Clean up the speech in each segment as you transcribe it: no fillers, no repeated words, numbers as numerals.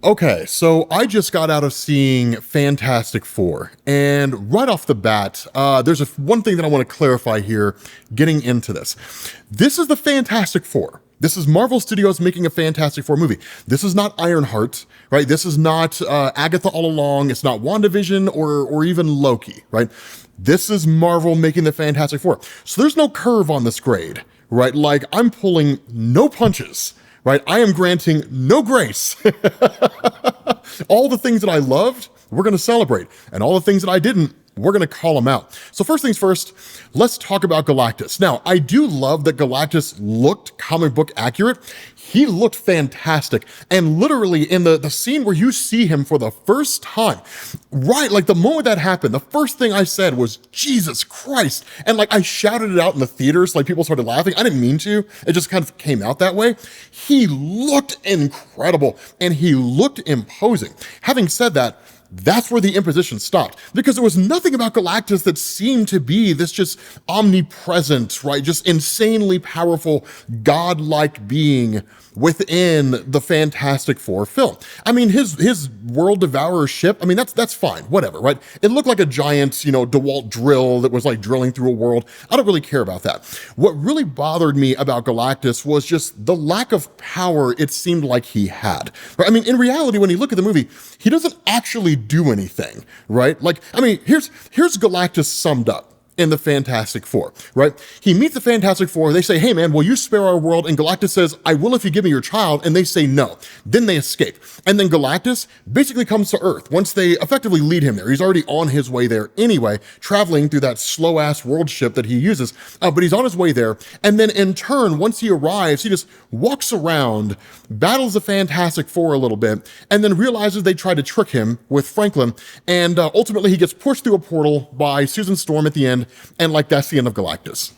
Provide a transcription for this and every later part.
Okay, so I just got out of seeing Fantastic Four, and right off the bat, there's one thing that I want to clarify here getting into this. This is the Fantastic Four. This is Marvel Studios making a Fantastic Four movie. This is not Ironheart, right? This is not Agatha All Along. It's not WandaVision or even Loki, right? This is Marvel making the Fantastic Four. So there's no curve on this grade, right? Like, I'm pulling no punches, right? I am granting no grace. All the things that I loved, we're going to celebrate. And all the things that I didn't, we're going to call them out. So first things first, let's talk about Galactus. Now, I do love that Galactus looked comic book accurate. He looked fantastic. And literally in the scene where you see him for the first time, right, like the moment that happened, the first thing I said was, Jesus Christ. And like I shouted it out in the theaters, like people started laughing. I didn't mean to. It just kind of came out that way. He looked incredible and he looked imposing. Having said that, that's where the imposition stopped, because there was nothing about Galactus that seemed to be this just omnipresent, right? Just insanely powerful, godlike being within the Fantastic Four film. I mean, his world devourer ship, I mean, that's fine, whatever, right? It looked like a giant, DeWalt drill that was like drilling through a world. I don't really care about that. What really bothered me about Galactus was just the lack of power it seemed like he had. Right? I mean, in reality, when you look at the movie, he doesn't actually do anything, right? Like, I mean, here's Galactus summed up in the Fantastic Four, right? He meets the Fantastic Four. They say, hey man, will you spare our world? And Galactus says, I will if you give me your child. And they say no. Then they escape. And then Galactus basically comes to Earth once they effectively lead him there. He's already on his way there anyway, traveling through that slow ass world ship that he uses, but he's on his way there. And then in turn, once he arrives, he just walks around, battles the Fantastic Four a little bit, and then realizes they tried to trick him with Franklin. And ultimately he gets pushed through a portal by Susan Storm at the end. And like, that's the end of Galactus.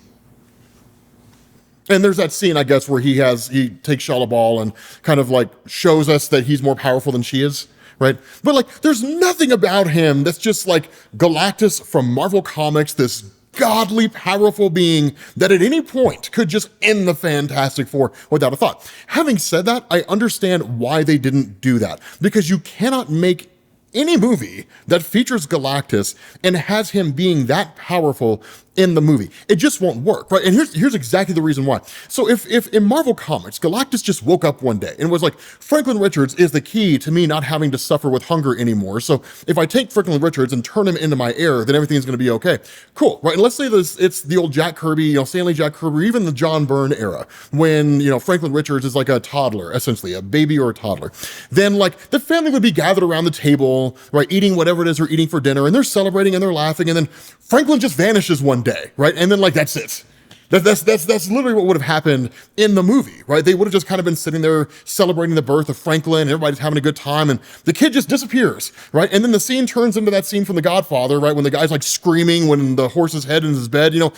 And there's that scene, I guess, where he takes Shallabal and kind of like shows us that he's more powerful than she is, right? But like, there's nothing about him that's just like Galactus from Marvel Comics, this godly, powerful being that at any point could just end the Fantastic Four without a thought. Having said that, I understand why they didn't do that, because you cannot make any movie that features Galactus and has him being that powerful in the movie. It just won't work, right? And here's exactly the reason why. So if in Marvel Comics, Galactus just woke up one day and was like, Franklin Richards is the key to me not having to suffer with hunger anymore. So if I take Franklin Richards and turn him into my heir, then everything's going to be okay. Cool, right? And let's say it's the old Jack Kirby, Stanley Jack Kirby, or even the John Byrne era, when, Franklin Richards is like a toddler, essentially, a baby or a toddler. Then like the family would be gathered around the table, right, eating whatever it is they're eating for dinner, and they're celebrating and they're laughing, and then Franklin just vanishes one day, right? And then like, that's it. That's literally what would have happened in the movie, right? They would have just kind of been sitting there celebrating the birth of Franklin, and everybody's having a good time, and the kid just disappears, right? And then the scene turns into that scene from The Godfather, right? When the guy's like screaming when the horse's head in his bed, oh,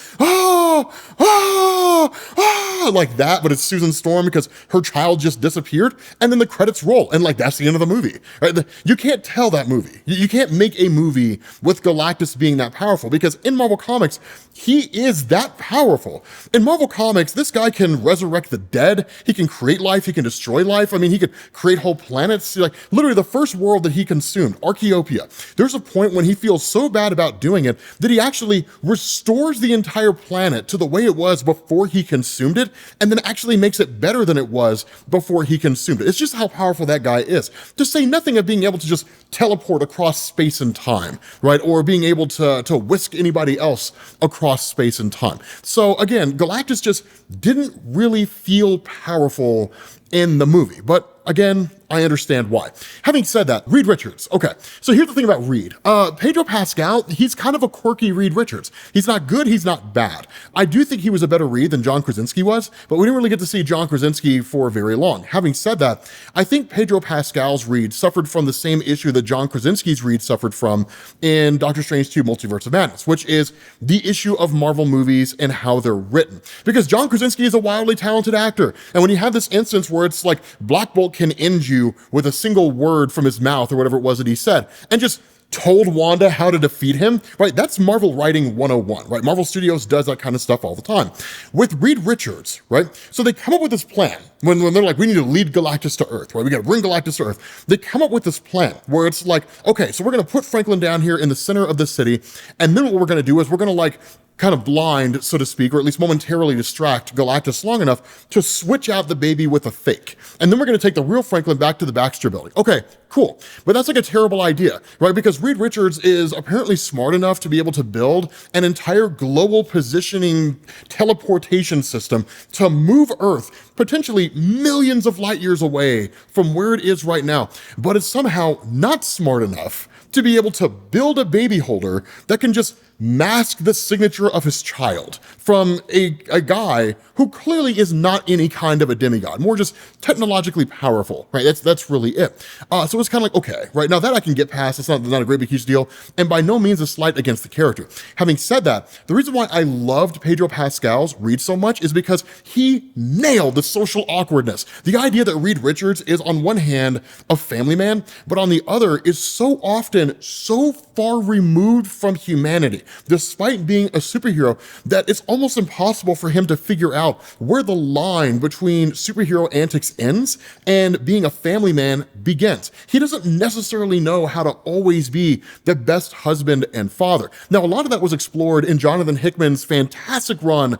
oh, oh, like that, but it's Susan Storm because her child just disappeared, and then the credits roll, and like, that's the end of the movie, right? You can't tell that movie. You can't make a movie with Galactus being that powerful, because in Marvel Comics, he is that powerful. In Marvel Comics, this guy can resurrect the dead. He can create life. He can destroy life. I mean, he could create whole planets. Like, literally the first world that he consumed, Archaeopia, there's a point when he feels so bad about doing it that he actually restores the entire planet to the way it was before he consumed it, and then actually makes it better than it was before he consumed it. It's just how powerful that guy is. To say nothing of being able to just teleport across space and time, right? Or being able to whisk anybody else across space and time. So again, Galactus just didn't really feel powerful in the movie, but again, I understand why. Having said that, Reed Richards. Okay, so here's the thing about Reed. Pedro Pascal, he's kind of a quirky Reed Richards. He's not good, he's not bad. I do think he was a better Reed than John Krasinski was, but we didn't really get to see John Krasinski for very long. Having said that, I think Pedro Pascal's Reed suffered from the same issue that John Krasinski's Reed suffered from in Doctor Strange 2 Multiverse of Madness, which is the issue of Marvel movies and how they're written. Because John Krasinski is a wildly talented actor, and when you have this instance where it's like Black Bolt can end you with a single word from his mouth or whatever it was that he said, and just told Wanda how to defeat him, right? That's Marvel writing 101, right? Marvel Studios does that kind of stuff all the time. With Reed Richards, right? So they come up with this plan when they're like, we need to lead Galactus to Earth, right? We got to bring Galactus to Earth. They come up with this plan where it's like, okay, so we're going to put Franklin down here in the center of the city. And then what we're going to do is we're going to like kind of blind, so to speak, or at least momentarily distract Galactus long enough to switch out the baby with a fake. And then we're going to take the real Franklin back to the Baxter building. Okay, cool. But that's like a terrible idea, right? Because Reed Richards is apparently smart enough to be able to build an entire global positioning teleportation system to move Earth potentially millions of light years away from where it is right now. But it's somehow not smart enough to be able to build a baby holder that can just mask the signature of his child from a guy who clearly is not any kind of a demigod, more just technologically powerful, right? That's really it. So it's kind of like, okay, right, now that I can get past, it's not a great big huge deal, and by no means a slight against the character. Having said that, the reason why I loved Pedro Pascal's Reed so much is because he nailed the social awkwardness. The idea that Reed Richards is on one hand a family man, but on the other is so often so far removed from humanity, despite being a superhero, that it's almost impossible for him to figure out where the line between superhero antics ends and being a family man begins. He doesn't necessarily know how to always be the best husband and father. Now, a lot of that was explored in Jonathan Hickman's fantastic run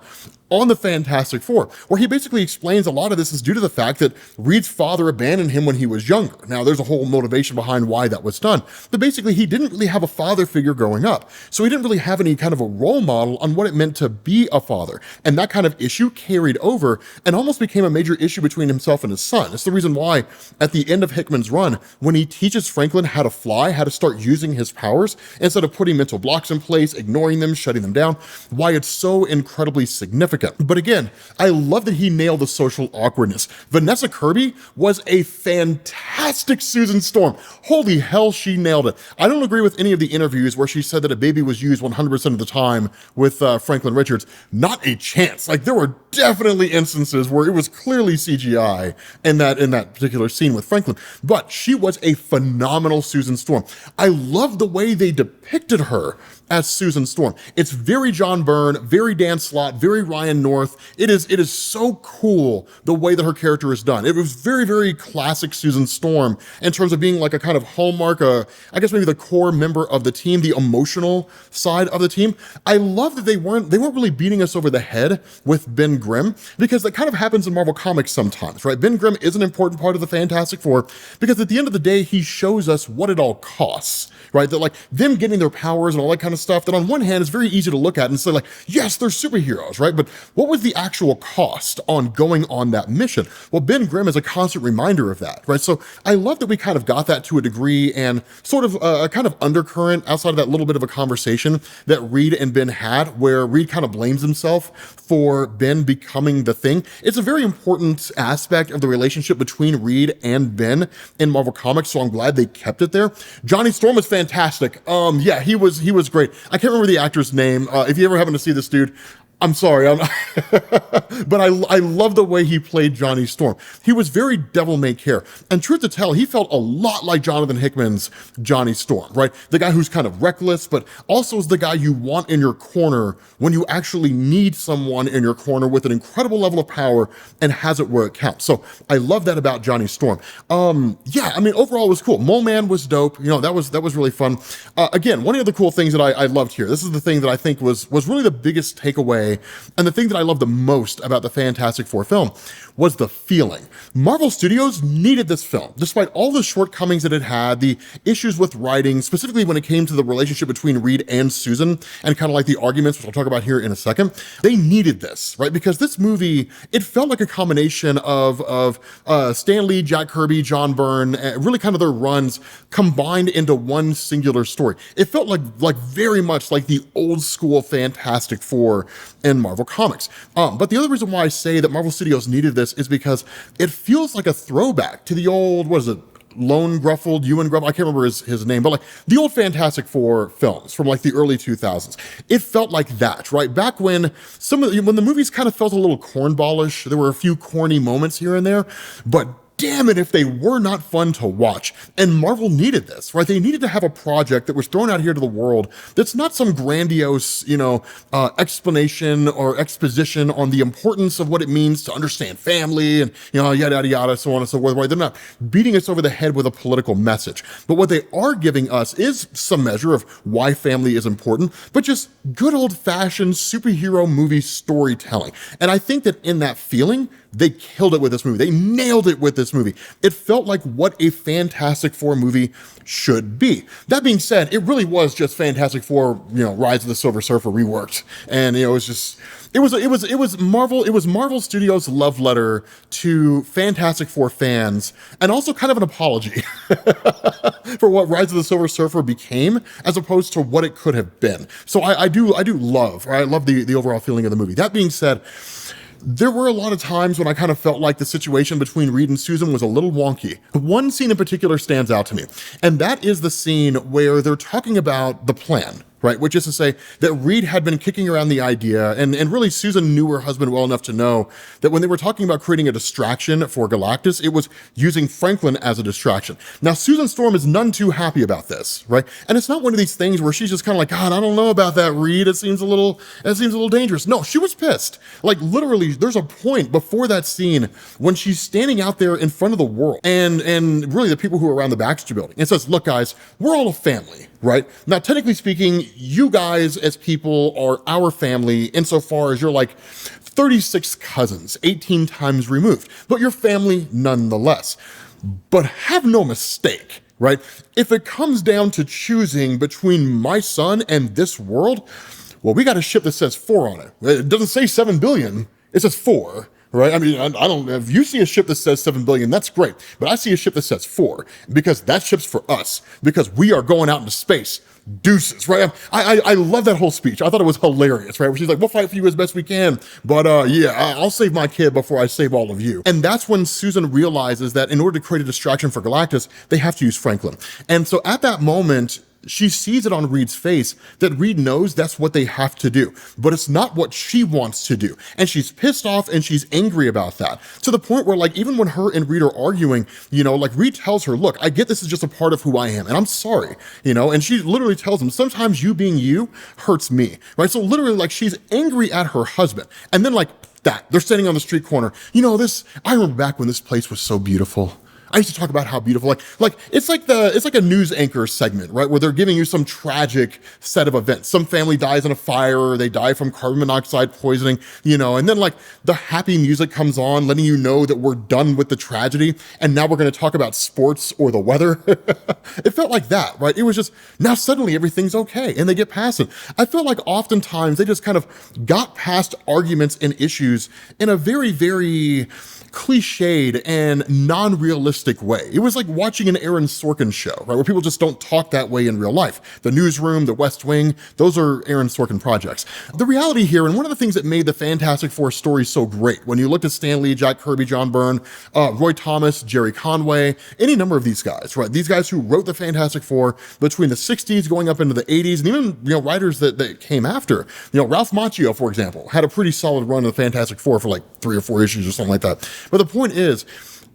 on the Fantastic Four, where he basically explains a lot of this is due to the fact that Reed's father abandoned him when he was younger. Now, there's a whole motivation behind why that was done, but basically he didn't really have a father figure growing up. So he didn't really have any kind of a role model on what it meant to be a father. And that kind of issue carried over and almost became a major issue between himself and his son. It's the reason why at the end of Hickman's run, when he teaches Franklin how to fly, how to start using his powers, instead of putting mental blocks in place, ignoring them, shutting them down, why it's so incredibly significant. But again, I love that he nailed the social awkwardness. Vanessa Kirby was a fantastic Susan Storm. Holy hell, she nailed it. I don't agree with any of the interviews where she said that a baby was used 100% of the time with Franklin Richards. Not a chance. Like, there were definitely instances where it was clearly CGI in that particular scene with Franklin, but she was a phenomenal Susan Storm. I love the way they depicted her as Susan Storm. It's very John Byrne, very Dan Slott, very Ryan North. It is so cool the way that her character is done. It was very, very classic Susan Storm in terms of being like a kind of hallmark, I guess maybe the core member of the team, the emotional side of the team. I love that they weren't really beating us over the head with Ben Grimm, because that kind of happens in Marvel Comics sometimes, right? Ben Grimm is an important part of the Fantastic Four because at the end of the day, he shows us what it all costs, right? That like them getting their powers and all that kind of stuff that on one hand is very easy to look at and say like, yes, they're superheroes, right? But what was the actual cost on going on that mission? Well, Ben Grimm is a constant reminder of that, right? So I love that we kind of got that to a degree, and sort of a kind of undercurrent outside of that little bit of a conversation that Reed and Ben had, where Reed kind of blames himself for Ben becoming the Thing. It's a very important aspect of the relationship between Reed and Ben in Marvel Comics, so I'm glad they kept it there. Johnny Storm was fantastic. Yeah, he was great. I can't remember the actor's name. If you ever happen to see this dude, I'm sorry, but I love the way he played Johnny Storm. He was very devil-may-care. And truth to tell, he felt a lot like Jonathan Hickman's Johnny Storm, right? The guy who's kind of reckless, but also is the guy you want in your corner when you actually need someone in your corner with an incredible level of power and has it where it counts. So I love that about Johnny Storm. Yeah, I mean, overall it was cool. Mole Man was dope. You know, that was really fun. Again, one of the cool things that I loved here, this is the thing that I think was really the biggest takeaway, and the thing that I love the most about the Fantastic Four film was the feeling. Marvel Studios needed this film. Despite all the shortcomings that it had, the issues with writing, specifically when it came to the relationship between Reed and Susan, and kind of like the arguments, which I'll talk about here in a second, they needed this, right? Because this movie, it felt like a combination of Stan Lee, Jack Kirby, John Byrne, really kind of their runs combined into one singular story. It felt like very much like the old school Fantastic Four in Marvel Comics. But the other reason why I say that Marvel Studios needed this is because it feels like a throwback to the old, what is it, Ewan Gruffle, I can't remember his name, but like the old Fantastic Four films from like the early 2000s. It felt like that, right? Back when when the movies kind of felt a little cornballish, there were a few corny moments here and there, but damn it if they were not fun to watch. And Marvel needed this, right? They needed to have a project that was thrown out here to the world that's not some grandiose, explanation or exposition on the importance of what it means to understand family and, yada, yada, yada, so on and so forth, right? They're not beating us over the head with a political message. But what they are giving us is some measure of why family is important, but just good old-fashioned superhero movie storytelling. And I think that in that feeling, they killed it with this movie. They nailed it with this movie. It felt like what a Fantastic Four movie should be. That being said, it really was just Fantastic Four, Rise of the Silver Surfer reworked. And it was Marvel Studios' love letter to Fantastic Four fans, and also kind of an apology for what Rise of the Silver Surfer became, as opposed to what it could have been. So I love the overall feeling of the movie. That being said, there were a lot of times when I kind of felt like the situation between Reed and Susan was a little wonky. One scene in particular stands out to me, and that is the scene where they're talking about the plan, right? Which is to say that Reed had been kicking around the idea, and really Susan knew her husband well enough to know that when they were talking about creating a distraction for Galactus, it was using Franklin as a distraction. Now, Susan Storm is none too happy about this, right? And it's not one of these things where she's just kind of like, God, I don't know about that, Reed. It seems a little dangerous. No, she was pissed. Like literally, there's a point before that scene when she's standing out there in front of the world and really the people who are around the Baxter building and says, look, guys, we're all a family, right? Now, technically speaking, you guys as people are our family insofar as you're like 36 cousins, 18 times removed, but you're family nonetheless. But have no mistake, right? If it comes down to choosing between my son and this world, well, we got a ship that says 4 on it. It doesn't say 7 billion, it says 4. Right? I mean, I don't know. If you see a ship that says 7 billion, that's great. But I see a ship that says 4 because that ship's for us because we are going out into space. Deuces, right? I love that whole speech. I thought it was hilarious, right? Where she's like, we'll fight for you as best we can. But I'll save my kid before I save all of you. And that's when Susan realizes that in order to create a distraction for Galactus, they have to use Franklin. And so at that moment, she sees it on Reed's face that Reed knows that's what they have to do, but it's not what she wants to do. And she's pissed off and she's angry about that to the point where like, even when her and Reed are arguing, like Reed tells her, look, I get this is just a part of who I am and I'm sorry, and she literally tells him, sometimes you being you hurts me, right? So literally like she's angry at her husband. And then like that, they're standing on the street corner. I remember back when this place was so beautiful. I used to talk about how beautiful, it's like a news anchor segment, right? Where they're giving you some tragic set of events. Some family dies in a fire, or they die from carbon monoxide poisoning, and then like the happy music comes on, letting you know that we're done with the tragedy. And now we're going to talk about sports or the weather. It felt like that, right? It was just, now suddenly everything's okay. And they get past it. I feel like oftentimes they just kind of got past arguments and issues in a very, very cliched and non-realistic way. It was like watching an Aaron Sorkin show, right? Where people just don't talk that way in real life. The Newsroom, The West Wing, those are Aaron Sorkin projects. The reality here, and one of the things that made the Fantastic Four story so great, when you looked at Stan Lee, Jack Kirby, John Byrne, Roy Thomas, Jerry Conway, any number of these guys, right? These guys who wrote the Fantastic Four between the 60s going up into the 80s, and even writers that came after. Ralph Macchio, for example, had a pretty solid run of the Fantastic Four for like 3 or 4 issues or something like that. But the point is,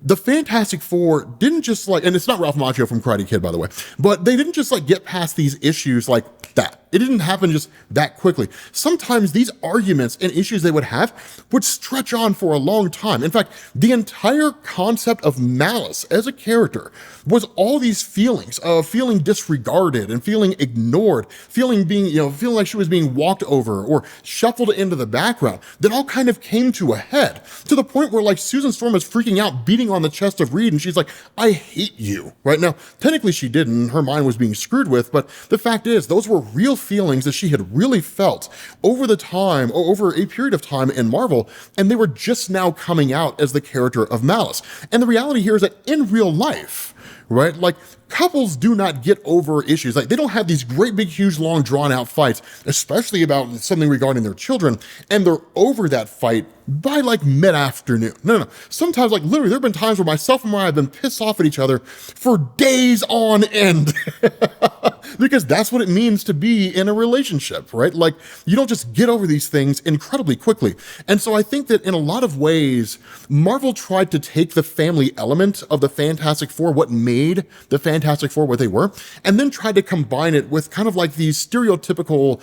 the Fantastic Four didn't just and it's not Ralph Macchio from Karate Kid, by the way, but they didn't just get past these issues like that. It didn't happen just that quickly. Sometimes these arguments and issues they would have would stretch on for a long time. In fact, the entire concept of Malice as a character was all these feelings of feeling disregarded and feeling ignored, feeling like she was being walked over or shuffled into the background, that all kind of came to a head to the point where like Susan Storm is freaking out, beating on the chest of Reed, and she's like, I hate you, right? Now, technically she didn't, her mind was being screwed with, but the fact is those were real feelings that she had really felt over a period of time in Marvel, and they were just now coming out as the character of Malice. And the reality here is that in real life, right? Like couples do not get over issues. Like they don't have these great big, huge, long drawn out fights, especially about something regarding their children. And they're over that fight by like mid-afternoon. No. Sometimes like literally there've been times where myself and Mariah have been pissed off at each other for days on end. because that's what it means to be in a relationship, right? Like, you don't just get over these things incredibly quickly. And so I think that in a lot of ways, Marvel tried to take the family element of the Fantastic Four, what made the Fantastic Four what they were, and then tried to combine it with kind of like these stereotypical,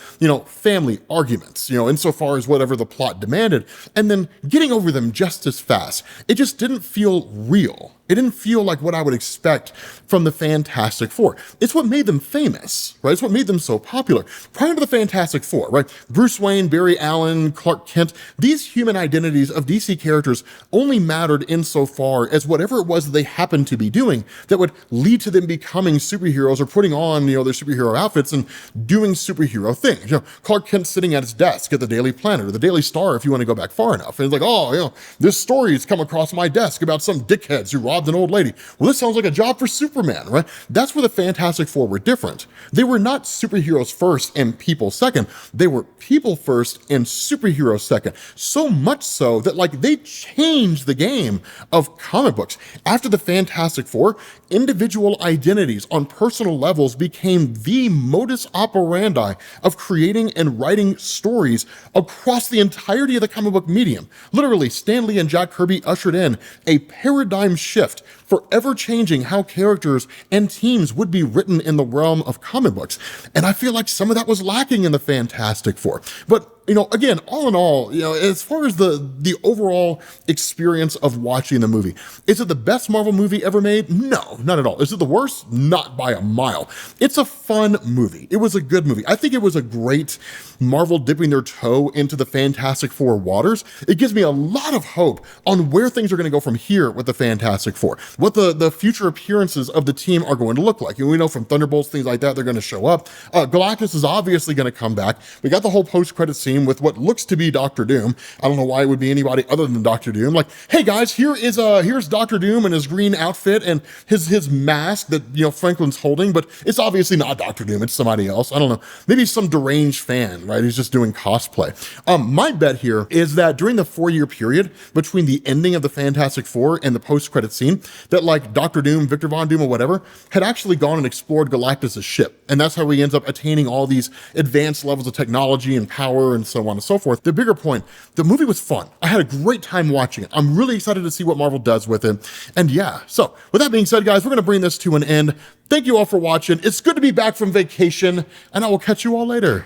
family arguments, insofar as whatever the plot demanded, and then getting over them just as fast. It just didn't feel real. It didn't feel like what I would expect from the Fantastic Four. It's what made them famous, right? It's what made them so popular. Prior to the Fantastic Four, right? Bruce Wayne, Barry Allen, Clark Kent, these human identities of DC characters only mattered insofar as whatever it was that they happened to be doing that would lead to them becoming superheroes or putting on, their superhero outfits and doing superhero things. Clark Kent sitting at his desk at the Daily Planet or the Daily Star, if you want to go back far enough. And it's like, this story's come across my desk about some dickheads who robbed an old lady. Well, this sounds like a job for Superman, right? That's where the Fantastic Four were different. They were not superheroes first and people second. They were people first and superheroes second. So much so that they changed the game of comic books. After the Fantastic Four, individual identities on personal levels became the modus operandi of creating and writing stories across the entirety of the comic book medium. Literally, Stan Lee and Jack Kirby ushered in a paradigm shift, forever changing how characters and teams would be written in the realm of comic books. And I feel like some of that was lacking in the Fantastic Four. But again, all in all, as far as the overall experience of watching the movie, is it the best Marvel movie ever made? No, not at all. Is it the worst? Not by a mile. It's a fun movie. It was a good movie. I think it was a great Marvel dipping their toe into the Fantastic Four waters. It gives me a lot of hope on where things are going to go from here with the Fantastic Four, what the future appearances of the team are going to look like. And we know from Thunderbolts, things like that, they're going to show up. Galactus is obviously going to come back. We got the whole post-credit scene with what looks to be Doctor Doom. I don't know why it would be anybody other than Doctor Doom. Like, hey guys, here's Doctor Doom in his green outfit and his mask that Franklin's holding, but it's obviously not Doctor Doom. It's somebody else. I don't know. Maybe some deranged fan, right? Who's just doing cosplay. My bet here is that during the 4-year period between the ending of the Fantastic Four and the post-credit scene, that Doctor Doom, Victor Von Doom, or whatever, had actually gone and explored Galactus' ship, and that's how he ends up attaining all these advanced levels of technology and power and so on and so forth. The bigger point, the movie was fun. I had a great time watching it. I'm really excited to see what Marvel does with it. And yeah, so with that being said, guys, we're going to bring this to an end. Thank you all for watching. It's good to be back from vacation, and I will catch you all later.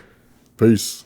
Peace.